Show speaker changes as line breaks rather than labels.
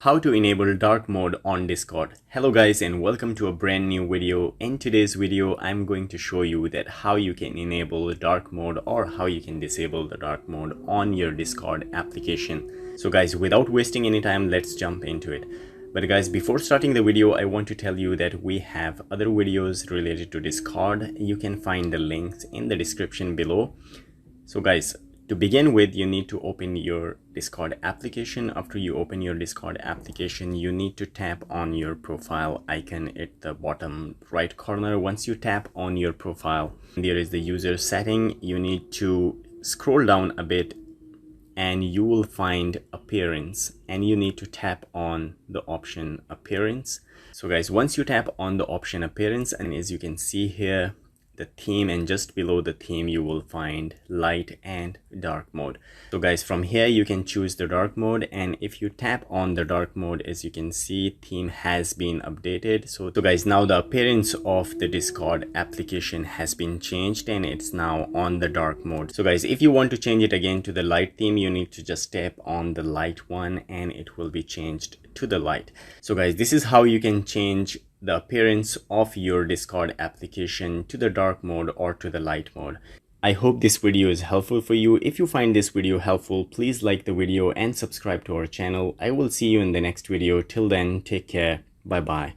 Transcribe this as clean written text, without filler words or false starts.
How to enable dark mode on Discord. Hello guys and welcome to a brand new video. In today's video I'm going to show you that how you can enable dark mode or how you can disable the dark mode on your Discord application. So guys, without wasting any time, let's jump into it. But guys, before starting the video, I want to tell you that we have other videos related to Discord. You can find the links in the description below. So guys, to begin with, you need to open your Discord application. After you open your Discord application, you need to tap on your profile icon at the bottom right corner. Once you tap on your profile, there is the user setting. You need to scroll down a bit and you will find appearance, and you need to tap on the option appearance. So guys, once you tap on the option appearance, and as you can see here, the theme, and just below the theme you will find light and dark mode. So guys, from here you can choose the dark mode, and if you tap on the dark mode, as you can see, theme has been updated. So guys, now the appearance of the Discord application has been changed and it's now on the dark mode. So guys, if you want to change it again to the light theme, you need to just tap on the light one and it will be changed to the light. So guys, this is how you can change the appearance of your Discord application to the dark mode or to the light mode. I hope this video is helpful for you. If you find this video helpful, please like the video and subscribe to our channel. I will see you in the next video. Till then, take care. Bye bye.